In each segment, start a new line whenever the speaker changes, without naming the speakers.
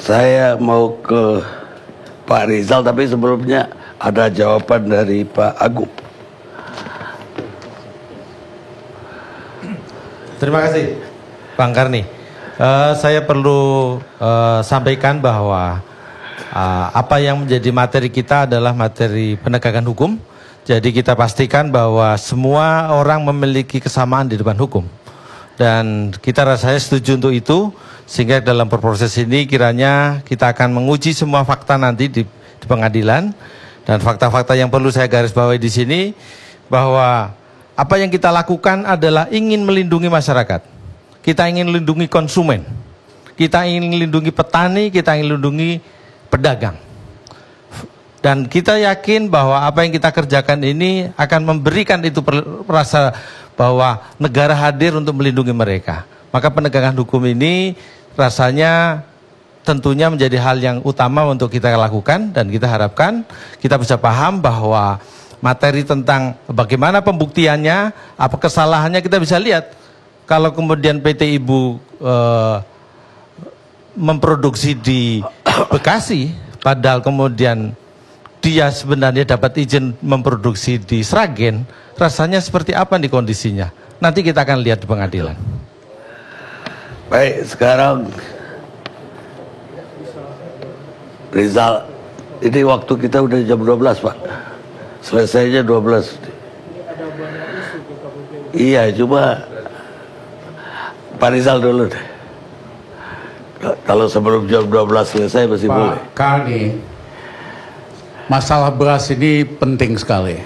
Saya mau ke Pak Rizal, tapi sebelumnya ada jawaban dari Pak Agung.
Terima kasih, Bang Karni. Saya perlu sampaikan bahwa apa yang menjadi materi kita adalah materi penegakan hukum. Jadi kita pastikan bahwa semua orang memiliki kesamaan di depan hukum. Dan kita rasanya setuju untuk itu, sehingga dalam proses ini kiranya kita akan menguji semua fakta nanti di pengadilan. Dan fakta-fakta yang perlu saya garis bawahi di sini, bahwa apa yang kita lakukan adalah ingin melindungi masyarakat. Kita ingin melindungi konsumen. Kita ingin melindungi petani, kita ingin melindungi pedagang. Dan kita yakin bahwa apa yang kita kerjakan ini akan memberikan itu rasa bahwa negara hadir untuk melindungi mereka. Maka penegakan hukum ini rasanya tentunya menjadi hal yang utama untuk kita lakukan, dan kita harapkan kita bisa paham bahwa materi tentang bagaimana pembuktiannya, apa kesalahannya kita bisa lihat. Kalau kemudian PT Ibu memproduksi di Bekasi, padahal kemudian dia sebenarnya dapat izin memproduksi di Sragen, rasanya seperti apa nih kondisinya? Nanti kita akan lihat di pengadilan.
Baik, sekarang Rizal, ini waktu kita udah jam 12, Pak. Selesainya 12. Iya, cuma Pak Rizal dulu deh. Kalau sebelum jam 12 selesai masih boleh.
Pak Karni, masalah beras ini penting sekali.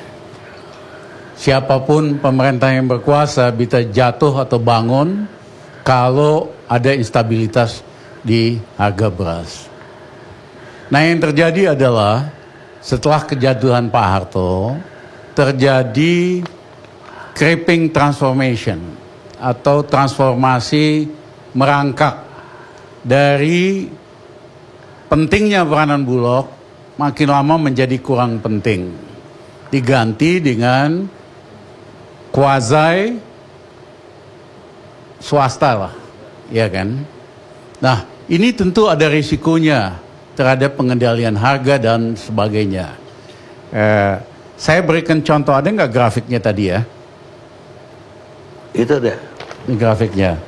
Siapapun pemerintah yang berkuasa bisa jatuh atau bangun kalau ada instabilitas di harga beras. Nah, yang terjadi adalah setelah kejatuhan Pak Harto, terjadi creeping transformation atau transformasi merangkak dari pentingnya peranan Bulog makin lama menjadi kurang penting, diganti dengan quasi swasta lah, ya kan? Nah, ini tentu ada risikonya terhadap pengendalian harga dan sebagainya. Saya berikan contoh, ada nggak grafiknya tadi ya?
Itu deh.
Ini grafiknya.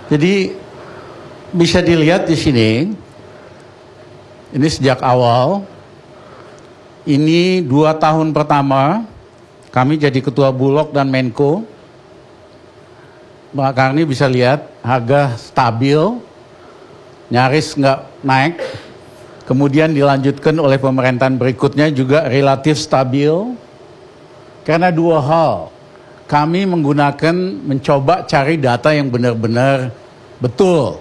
Jadi bisa dilihat di sini. Ini sejak awal. Ini 2 tahun pertama kami jadi ketua Bulog dan Menko. Mbak Karni bisa lihat harga stabil, nyaris nggak naik. Kemudian dilanjutkan oleh pemerintahan berikutnya juga relatif stabil. Karena 2 hal. Kami mencoba cari data yang benar-benar betul.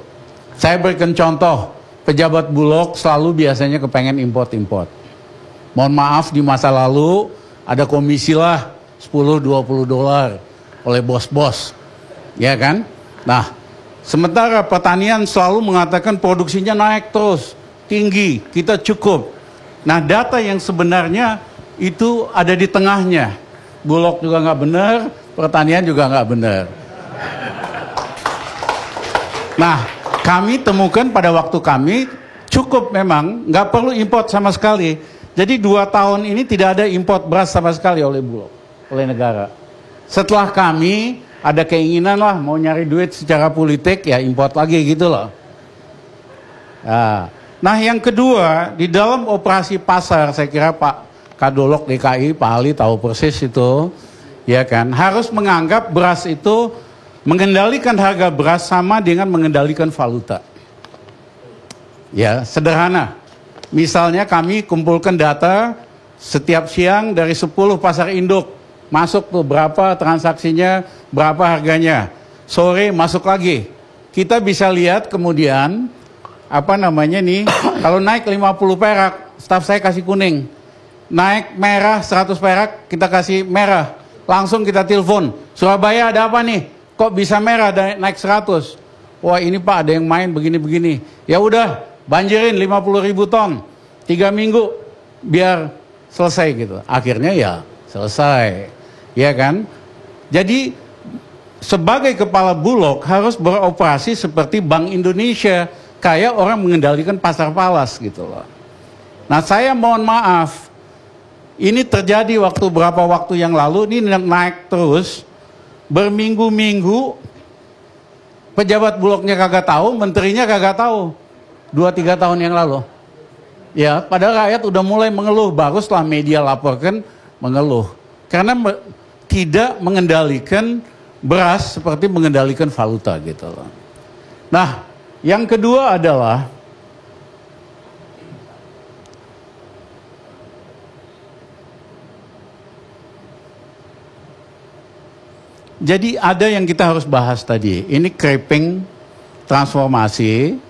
Saya berikan contoh, pejabat Bulog selalu biasanya kepengen import-import. Mohon maaf, di masa lalu ada komisi lah $10-20 oleh bos-bos, ya kan? Nah, sementara pertanian selalu mengatakan produksinya naik terus, tinggi, kita cukup. Nah, data yang sebenarnya itu ada di tengahnya. Bulog juga nggak benar, pertanian juga nggak benar. Nah, kami temukan pada waktu kami cukup memang, nggak perlu import sama sekali. Jadi 2 tahun ini tidak ada import beras sama sekali oleh Bulog, oleh negara. Setelah kami ada keinginan lah mau nyari duit secara politik, ya import lagi gitu loh. Nah, yang kedua, di dalam operasi pasar, saya kira Pak Kadolok DKI, Pak Ali tahu persis itu, ya kan, harus menganggap beras itu, mengendalikan harga beras sama dengan mengendalikan valuta. Ya, sederhana. Misalnya kami kumpulkan data setiap siang dari 10 pasar induk, masuk tuh berapa transaksinya, berapa harganya. Sore masuk lagi. Kita bisa lihat kemudian, apa namanya nih, kalau naik 50 perak, staf saya kasih kuning. Naik merah 100 perak, kita kasih merah. Langsung kita telepon, Surabaya ada apa nih? Kok bisa merah naik 100? Wah, ini Pak ada yang main begini-begini. Ya udah, banjirin 50.000 ton. 3 minggu biar selesai gitu. Akhirnya ya selesai. Ya kan? Jadi sebagai kepala Bulog harus beroperasi seperti Bank Indonesia. kayak orang mengendalikan pasar falas gitu loh. Nah saya mohon maaf, ini terjadi beberapa waktu yang lalu, ini naik terus, berminggu-minggu, pejabat Bulognya kagak tahu, menterinya kagak tahu, 2-3 tahun yang lalu. Ya, padahal rakyat udah mulai mengeluh, baru setelah media laporkan mengeluh. Karena tidak mengendalikan beras seperti mengendalikan valuta gitu loh. Nah, yang kedua adalah jadi ada yang kita harus bahas tadi. Ini creeping transformasi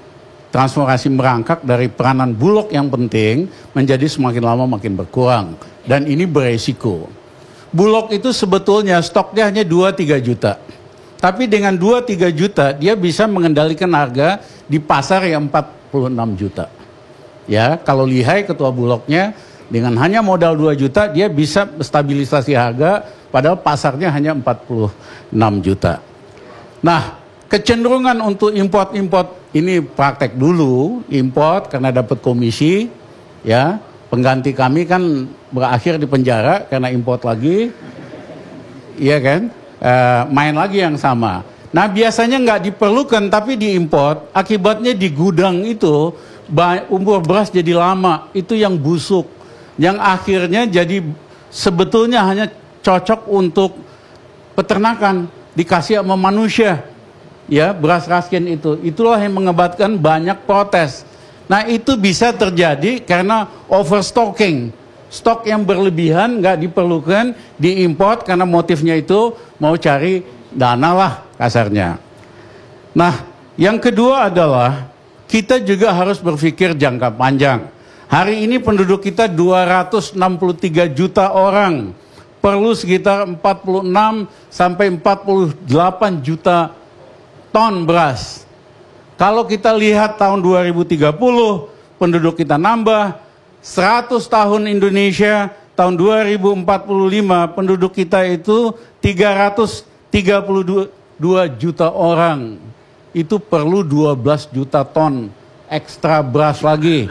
merangkak dari peranan Bulog yang penting menjadi semakin lama makin berkurang. Dan ini beresiko. Bulog itu sebetulnya stoknya hanya 2-3 juta. Tapi dengan 2-3 juta dia bisa mengendalikan harga di pasar yang 46 juta. Ya, kalau Lihai ketua Bulognya dengan hanya modal 2 juta dia bisa stabilisasi harga padahal pasarnya hanya 46 juta. Nah, kecenderungan untuk import ini praktek dulu, import karena dapat komisi, ya. Pengganti kami kan berakhir di penjara karena import lagi, iya kan? Main lagi yang sama. Nah biasanya nggak diperlukan tapi diimport, akibatnya di gudang itu umur beras jadi lama, itu yang busuk, yang akhirnya jadi sebetulnya hanya cocok untuk peternakan, dikasih sama manusia, ya beras raskin itulah yang mengakibatkan banyak protes. Nah itu bisa terjadi karena overstocking, stok yang berlebihan nggak diperlukan, diimport karena motifnya itu mau cari dana lah kasarnya. Nah yang kedua adalah kita juga harus berpikir jangka panjang. Hari ini penduduk kita 263 juta orang, perlu sekitar 46 sampai 48 juta ton beras. Kalau kita lihat tahun 2030, penduduk kita nambah, 100 tahun Indonesia, tahun 2045 penduduk kita itu 332 juta orang. Itu perlu 12 juta ton ekstra beras lagi.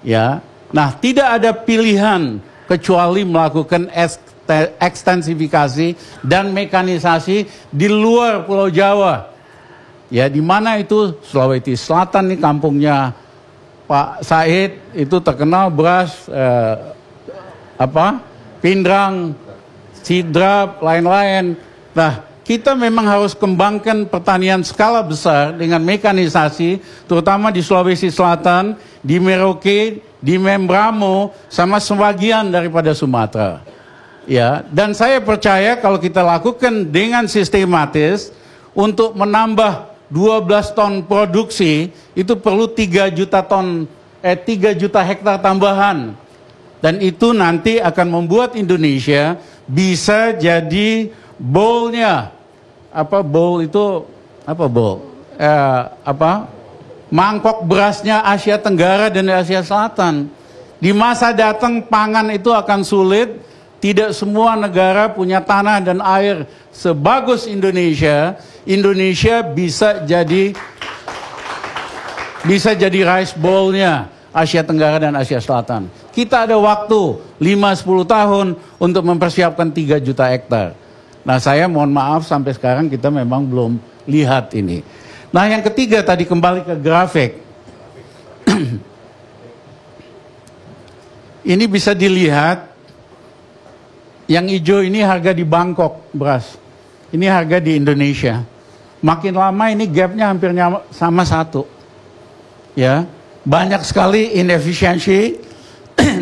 Ya. Nah, tidak ada pilihan kecuali melakukan ekstensifikasi dan mekanisasi di luar Pulau Jawa. Ya, di mana itu Sulawesi Selatan nih kampungnya Pak Said itu terkenal beras pindrang, sidrap, lain-lain. Nah, kita memang harus kembangkan pertanian skala besar dengan mekanisasi, terutama di Sulawesi Selatan, di Merauke, di Membramo, sama sebagian daripada Sumatera. Ya, dan saya percaya kalau kita lakukan dengan sistematis untuk menambah 12 ton produksi itu perlu 3 juta hektar tambahan. Dan itu nanti akan membuat Indonesia bisa jadi bowl-nya. Mangkok berasnya Asia Tenggara dan Asia Selatan. Di masa datang pangan itu akan sulit. Tidak semua negara punya tanah dan air sebagus Indonesia. Indonesia bisa jadi rice bowl-nya Asia Tenggara dan Asia Selatan. Kita ada waktu 5-10 tahun untuk mempersiapkan 3 juta hektar. Nah saya mohon maaf sampai sekarang kita memang belum lihat ini. Nah yang ketiga tadi kembali ke grafik. Ini bisa dilihat. Yang hijau ini harga di Bangkok beras. Ini harga di Indonesia. Makin lama ini gapnya hampir sama satu. Ya, banyak sekali inefisiensi.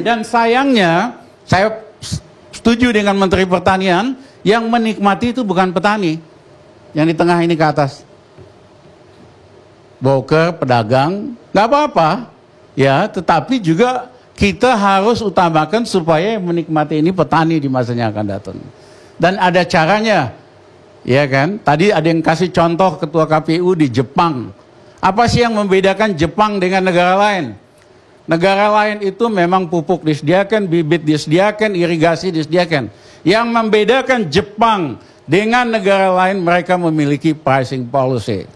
Dan sayangnya, saya setuju dengan Menteri Pertanian, yang menikmati itu bukan petani. Yang di tengah ini ke atas. Broker, pedagang, nggak apa-apa. Ya, tetapi juga kita harus utamakan supaya menikmati ini petani di masanya akan datang. Dan ada caranya, ya kan? Tadi ada yang kasih contoh ketua KPU di Jepang. Apa sih yang membedakan Jepang dengan negara lain? Negara lain itu memang pupuk disediakan, bibit disediakan, irigasi disediakan. Yang membedakan Jepang dengan negara lain, mereka memiliki pricing policy.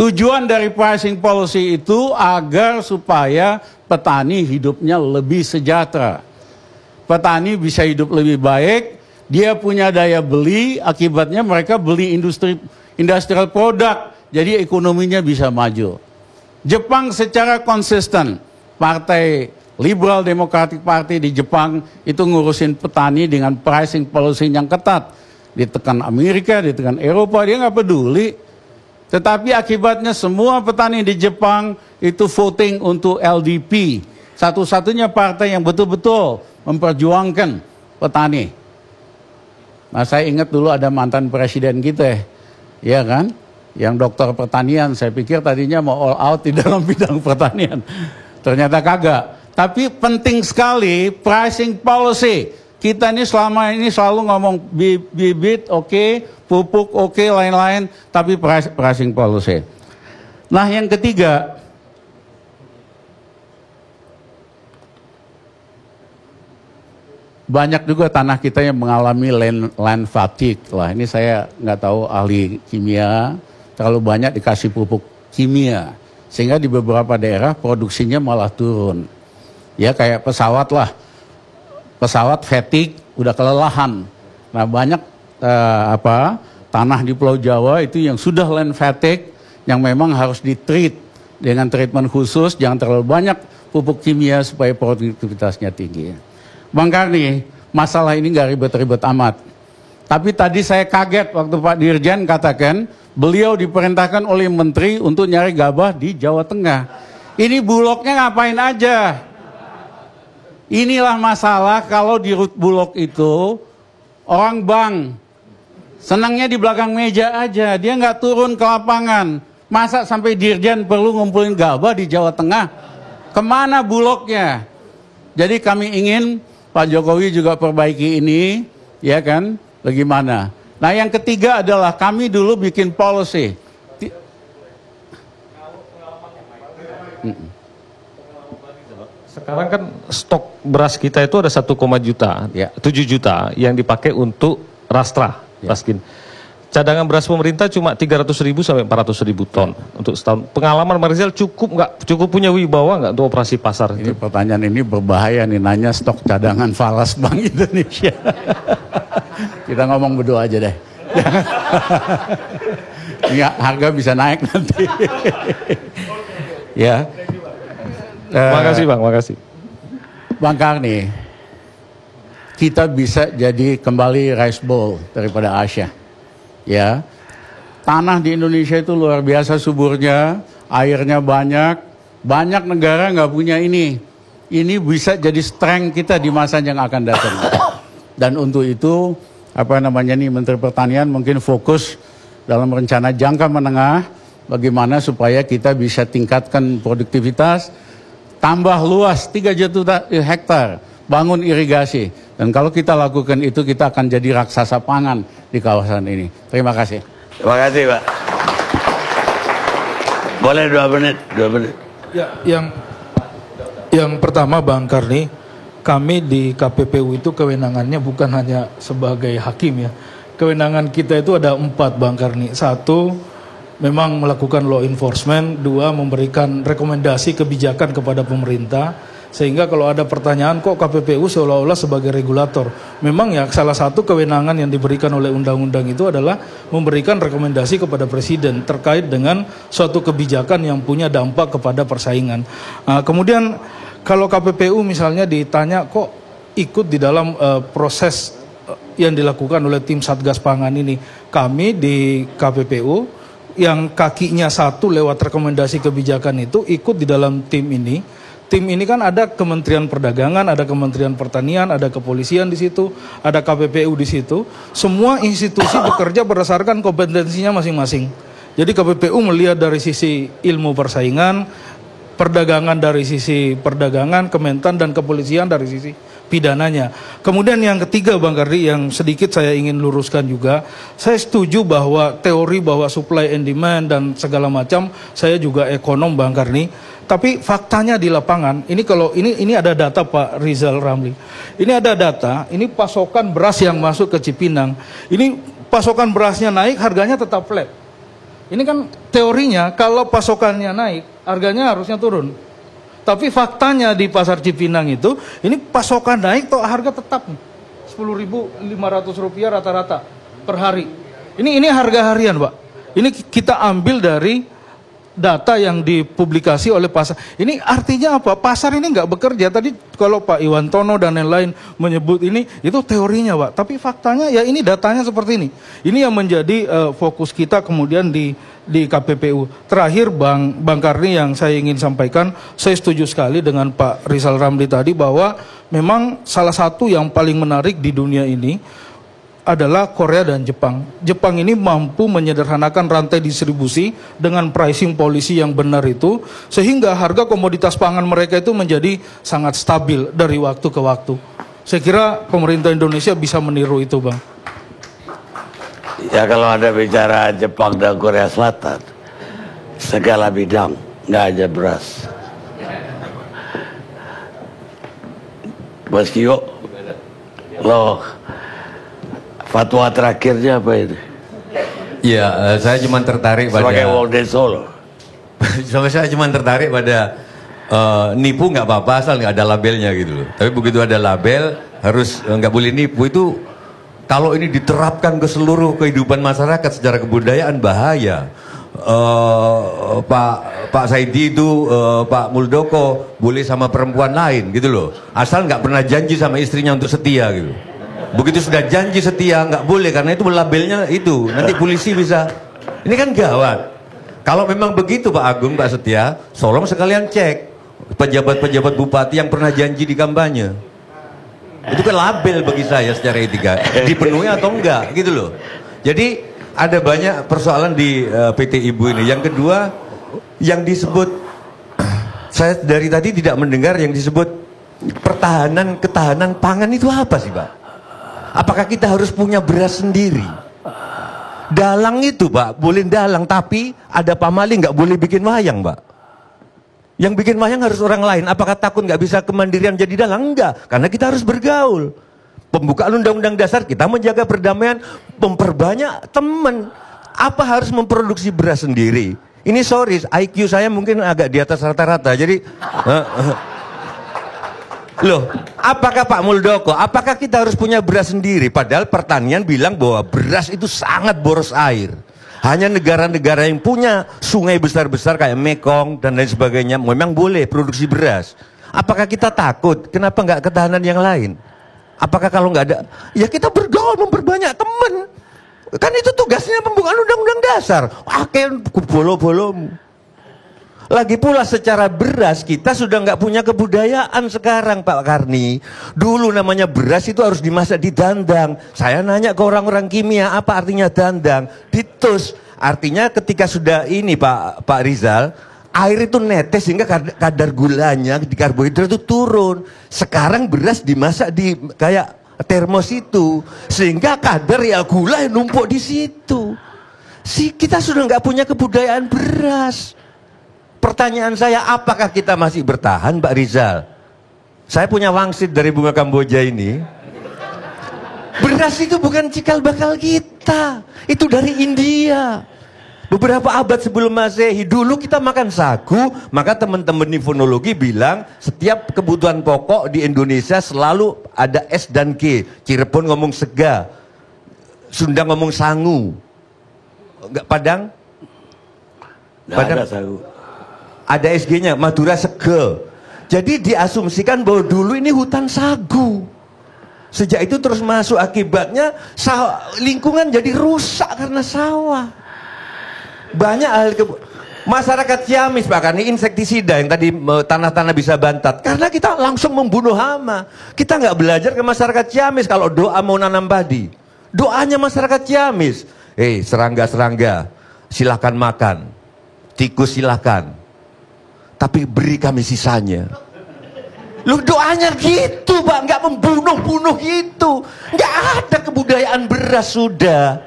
Tujuan dari pricing policy itu agar supaya petani hidupnya lebih sejahtera. Petani bisa hidup lebih baik, dia punya daya beli, akibatnya mereka beli industrial product, jadi ekonominya bisa maju. Jepang secara konsisten, Partai Liberal Democratic Party di Jepang itu ngurusin petani dengan pricing policy yang ketat. Ditekan Amerika, ditekan Eropa, dia nggak peduli. Tetapi akibatnya semua petani di Jepang itu voting untuk LDP. Satu-satunya partai yang betul-betul memperjuangkan petani. Nah, saya ingat dulu ada mantan presiden kita, ya kan? Yang dokter pertanian, saya pikir tadinya mau all out di dalam bidang pertanian. Ternyata kagak. Tapi penting sekali pricing policy. Kita ini selama ini selalu ngomong bibit oke, pupuk oke, lain-lain, tapi pricing policy. Nah, yang ketiga, banyak juga tanah kita yang mengalami land fatigue. Lah, ini saya nggak tahu ahli kimia, terlalu banyak dikasih pupuk kimia, sehingga di beberapa daerah produksinya malah turun. Ya kayak pesawat lah. Pesawat fatigue, udah kelelahan. Nah, banyak tanah di Pulau Jawa itu yang sudah land fatigue, yang memang harus ditreat dengan treatment khusus, jangan terlalu banyak pupuk kimia supaya produktivitasnya tinggi. Bang Karni, masalah ini nggak ribet-ribet amat. Tapi tadi saya kaget waktu Pak Dirjen katakan, beliau diperintahkan oleh Menteri untuk nyari gabah di Jawa Tengah. Ini Bulognya ngapain aja? Inilah masalah kalau di Bulog itu orang bank senangnya di belakang meja aja, dia nggak turun ke lapangan. Masa sampai Dirjen perlu ngumpulin gabah di Jawa Tengah? Kemana Bulognya? Jadi kami ingin Pak Jokowi juga perbaiki ini, ya kan? Bagaimana? Nah, yang ketiga adalah kami dulu bikin policy.
Sekarang kan stok beras kita itu ada 1, juta,
ya.
7 juta yang dipakai untuk Rastra,
ya.
Raskin. Cadangan beras pemerintah cuma 300.000 sampai 400.000 ton untuk setahun. Pengalaman Marizal cukup punya wibawa nggak untuk operasi pasar?
Ini pertanyaan ini berbahaya nih, nanya stok cadangan falas Bank Indonesia. Kita ngomong berdua aja deh. Ini harga bisa naik nanti. Ya.
Makasih Bang, makasih.
Bang Karni, kita bisa jadi kembali rice bowl daripada Asia. Ya, tanah di Indonesia itu luar biasa suburnya, airnya banyak negara nggak punya ini. Ini bisa jadi strength kita di masa yang akan datang. Dan untuk itu, Menteri Pertanian mungkin fokus dalam rencana jangka menengah, bagaimana supaya kita bisa tingkatkan produktivitas, tambah luas 3 juta hektar, bangun irigasi. Dan kalau kita lakukan itu, kita akan jadi raksasa pangan di kawasan ini. Terima kasih.
Terima kasih, Pak. Boleh 2 menit, 2 menit.
Ya, yang pertama Bang Karni, kami di KPPU itu kewenangannya bukan hanya sebagai hakim ya. Kewenangan kita itu ada 4 Bang Karni. 1, memang melakukan law enforcement. 2, memberikan rekomendasi kebijakan kepada pemerintah. Sehingga kalau ada pertanyaan kok KPPU seolah-olah sebagai regulator. Memang ya salah satu kewenangan yang diberikan oleh undang-undang itu adalah memberikan rekomendasi kepada presiden terkait dengan suatu kebijakan yang punya dampak kepada persaingan. Kemudian kalau KPPU misalnya ditanya kok ikut di dalam proses yang dilakukan oleh tim Satgas Pangan ini. Kami di KPPU yang kakinya 1 lewat rekomendasi kebijakan itu ikut di dalam tim ini. Tim ini kan ada Kementerian Perdagangan, ada Kementerian Pertanian, ada Kepolisian di situ, ada KPPU di situ. Semua institusi bekerja berdasarkan kompetensinya masing-masing. Jadi KPPU melihat dari sisi ilmu persaingan, perdagangan dari sisi perdagangan, Kementan dan Kepolisian dari sisi pidananya. Kemudian yang ketiga Bang Kardi, yang sedikit saya ingin luruskan juga, saya setuju bahwa teori bahwa supply and demand dan segala macam, saya juga ekonom Bang Karni. Tapi faktanya di lapangan, ini kalau ini ada data Pak Rizal Ramli. Ini ada data, ini pasokan beras yang masuk ke Cipinang. Ini pasokan berasnya naik, harganya tetap flat. Ini kan teorinya kalau pasokannya naik, harganya harusnya turun. Tapi faktanya di pasar Cipinang itu, ini pasokan naik, toh harga tetap nih. Rp10.500 rata-rata per hari. Ini harga harian, Pak. Ini kita ambil dari data yang dipublikasi oleh pasar. Ini artinya apa? Pasar ini nggak bekerja. Tadi kalau Pak Iwantono dan lain-lain menyebut ini, itu teorinya, Pak. Tapi faktanya ya ini datanya seperti ini. Ini yang menjadi fokus kita kemudian di KPPU. Terakhir Bang Karni, yang saya ingin sampaikan, saya setuju sekali dengan Pak Rizal Ramli tadi bahwa memang salah satu yang paling menarik di dunia ini adalah Korea dan Jepang. Jepang ini mampu menyederhanakan rantai distribusi dengan pricing policy yang benar itu, sehingga harga komoditas pangan mereka itu menjadi sangat stabil dari waktu ke waktu. Saya kira pemerintah Indonesia bisa meniru itu, Bang.
Ya kalau ada bicara Jepang dan Korea Selatan, segala bidang, nggak aja beras. Mas Kio, loh, fatwa terakhirnya apa itu?
Ya, saya cuma tertarik pada...
Sebagai Wong Solo.
Saya cuma tertarik pada nipu nggak apa-apa asal nggak ada labelnya gitu loh. Tapi begitu ada label harus nggak boleh nipu itu. Kalau ini diterapkan ke seluruh kehidupan masyarakat secara kebudayaan bahaya. Pak Saidi itu Pak Muldoko boleh sama perempuan lain gitu loh. Asal nggak pernah janji sama istrinya untuk setia gitu. Begitu sudah janji setia nggak boleh karena itu labelnya itu. Nanti polisi bisa. Ini kan gawat. Kalau memang begitu Pak Agung, Pak Setia, tolong sekalian cek pejabat-pejabat bupati yang pernah janji di kampanye. Itu kan label bagi saya secara etika, dipenuhi atau enggak gitu loh. Jadi ada banyak persoalan di PT Ibu ini. Yang kedua, yang disebut, saya dari tadi tidak mendengar yang disebut ketahanan pangan itu apa sih Pak? Apakah kita harus punya beras sendiri? Dalang itu Pak, boleh dalang, tapi ada pamali nggak boleh bikin wayang Pak. Yang bikin wayang harus orang lain. Apakah takut nggak bisa kemandirian jadi dalang? Enggak, karena kita harus bergaul. Pembukaan Undang-Undang Dasar kita menjaga perdamaian, memperbanyak teman. Apa harus memproduksi beras sendiri? Ini sorry, IQ saya mungkin agak di atas rata-rata. Jadi, loh, apakah Pak Muldoko? Apakah kita harus punya beras sendiri? Padahal pertanian bilang bahwa beras itu sangat boros air. Hanya negara-negara yang punya sungai besar-besar kayak Mekong dan lain sebagainya memang boleh produksi beras. Apakah kita takut? Kenapa nggak ketahanan yang lain? Apakah kalau nggak ada, ya kita bergaul memperbanyak teman. Kan itu tugasnya pembukaan Undang-Undang Dasar. Akhirnya bolo-bolomu. Lagi pula secara beras kita sudah nggak punya kebudayaan sekarang Pak Karni. Dulu namanya beras itu harus dimasak di dandang. Saya nanya ke orang-orang kimia apa artinya dandang. Ditus. Artinya ketika sudah ini Pak Rizal, air itu netes sehingga kadar gulanya di karbohidrat itu turun. Sekarang beras dimasak di kayak termos itu sehingga kadar ya gula yang numpuk di situ. Kita sudah nggak punya kebudayaan beras. Pertanyaan saya, apakah kita masih bertahan, Pak Rizal? Saya punya wangsit dari bunga Kamboja ini. Beras itu bukan cikal bakal kita. Itu dari India. Beberapa abad sebelum Masehi, dulu kita makan sagu, maka teman-teman nifonologi bilang, setiap kebutuhan pokok di Indonesia selalu ada S dan G. Cirebon ngomong sega, Sunda ngomong sangu. Enggak, Padang?
Padang ada sagu.
Ada SG-nya, Madura sege. Jadi diasumsikan bahwa dulu ini hutan sagu. Sejak itu terus masuk, akibatnya lingkungan jadi rusak karena sawah. Banyak hal masyarakat Ciamis Pak Karni, insektisida yang tadi tanah-tanah bisa bantat. Karena kita langsung membunuh hama. Kita nggak belajar ke masyarakat Ciamis kalau doa mau nanam padi. Doanya masyarakat Ciamis. Serangga-serangga, silakan makan. Tikus silakan. Tapi beri kami sisanya. Lu doanya gitu Pak, nggak membunuh-bunuh gitu. Nggak ada kebudayaan beras sudah.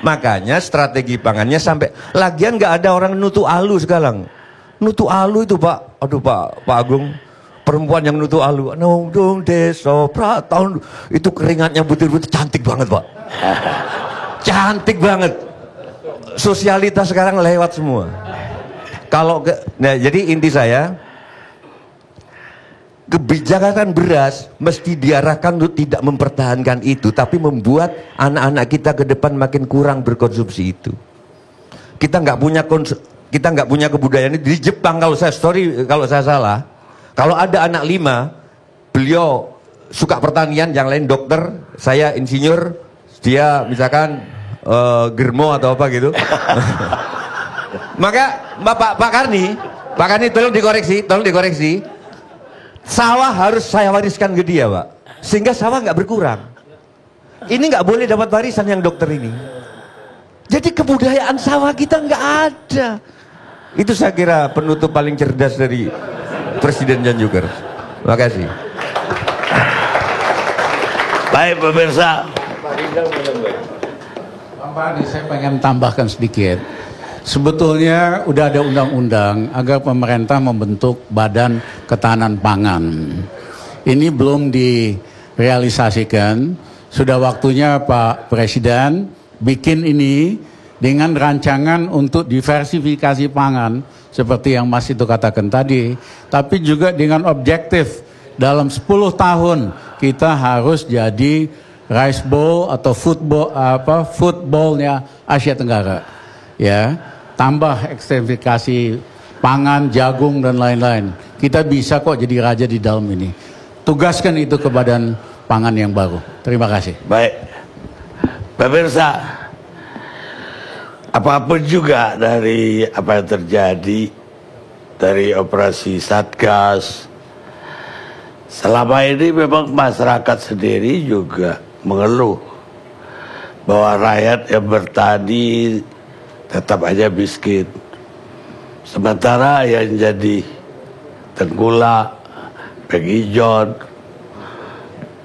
Makanya strategi pangannya sampai lagian nggak ada orang nutu alu sekarang. Nutu alu itu Pak, aduh Pak Agung, perempuan yang nutu alu, nungdung deso praton itu keringatnya butir-butir cantik banget Pak. Cantik banget. sosialitas sekarang lewat semua. Nah, jadi inti saya, kebijakan beras mesti diarahkan untuk tidak mempertahankan itu, tapi membuat anak-anak kita ke depan makin kurang berkonsumsi itu. Kita nggak punya kebudayaan itu. Di Jepang, kalau saya salah, kalau ada anak 5, beliau suka pertanian, yang lain dokter, saya insinyur, dia misalkan germo atau apa gitu. Maka Pak Karni tolong dikoreksi. Sawah harus saya wariskan ke dia, Pak, sehingga sawah nggak berkurang. Ini nggak boleh dapat warisan yang dokter ini. Jadi kebudayaan sawah kita nggak ada. Itu saya kira penutup paling cerdas dari Presiden Jan Juker. Terima kasih.
Baik pemirsa.
Pak, saya pengen tambahkan sedikit. Sebetulnya udah ada undang-undang agar pemerintah membentuk Badan Ketahanan Pangan. Ini belum direalisasikan. Sudah waktunya Pak Presiden bikin ini dengan rancangan untuk diversifikasi pangan seperti yang Mas itu katakan tadi, tapi juga dengan objektif dalam 10 tahun kita harus jadi rice bowl atau footballnya Asia Tenggara, ya. Tambah ekstensifikasi pangan, jagung dan lain-lain. Kita bisa kok jadi raja di dalam ini. Tugaskan itu ke Badan Pangan yang baru. Terima kasih.
Baik, pemirsa, apapun juga dari apa yang terjadi dari operasi Satgas, selama ini memang masyarakat sendiri juga mengeluh bahwa rakyat yang bertani tetap aja miskin. Sementara yang jadi tengkulak, penghijau,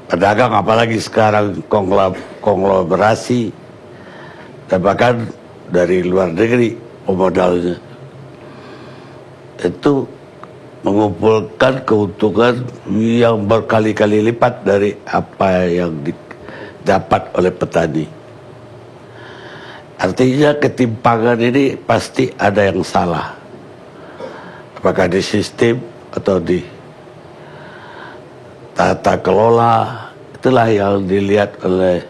pedagang, apalagi sekarang konglomerasi, dan bahkan dari luar negeri pemodalnya, itu mengumpulkan keuntungan yang berkali-kali lipat dari apa yang didapat oleh petani. Artinya ketimpangan ini pasti ada yang salah. Apakah di sistem atau di tata kelola, itulah yang dilihat oleh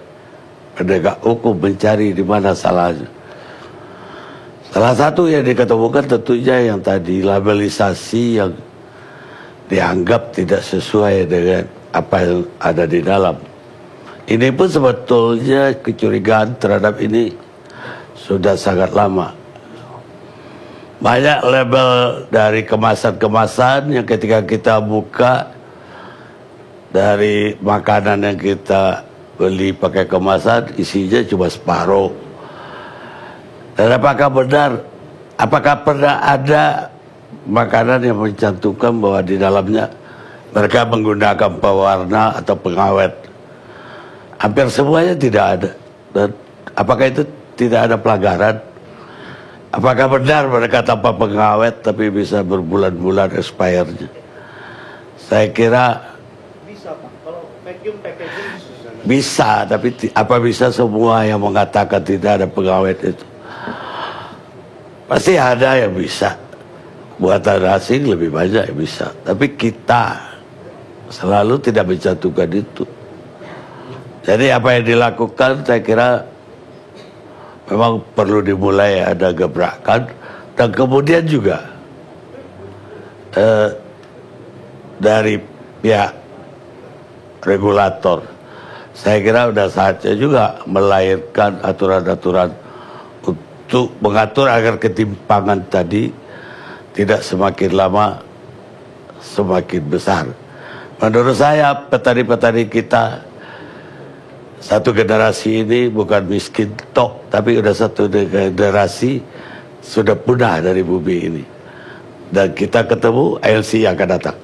penegak hukum, mencari di mana salahnya. Salah satu yang diketemukan tentunya yang tadi, labelisasi yang dianggap tidak sesuai dengan apa yang ada di dalam. Ini pun sebetulnya kecurigaan terhadap ini sudah sangat lama. Banyak label dari kemasan-kemasan yang ketika kita buka, dari makanan yang kita beli pakai kemasan, isinya cuma separuh. Dan apakah benar, apakah pernah ada makanan yang mencantumkan bahwa di dalamnya mereka menggunakan pewarna atau pengawet? Hampir semuanya tidak ada. Dan apakah itu tidak ada pelanggaran? Apakah benar mereka tanpa pengawet tapi bisa berbulan-bulan expirednya? Saya kira bisa, Pak. Kalau vacuum packaging bisa, tapi apa bisa semua yang mengatakan tidak ada pengawet itu? Pasti ada yang bisa. Buatan asing lebih banyak yang bisa. Tapi kita selalu tidak mencantumkan itu. Jadi apa yang dilakukan, saya kira memang perlu dimulai ada gebrakan. Dan kemudian juga dari pihak regulator, saya kira sudah saatnya juga melahirkan aturan-aturan untuk mengatur agar ketimpangan tadi tidak semakin lama semakin besar. Menurut saya petani-petani kita satu generasi ini bukan miskin tok, tapi udah satu generasi sudah punah dari bumi ini. Dan kita ketemu ALC yang akan datang.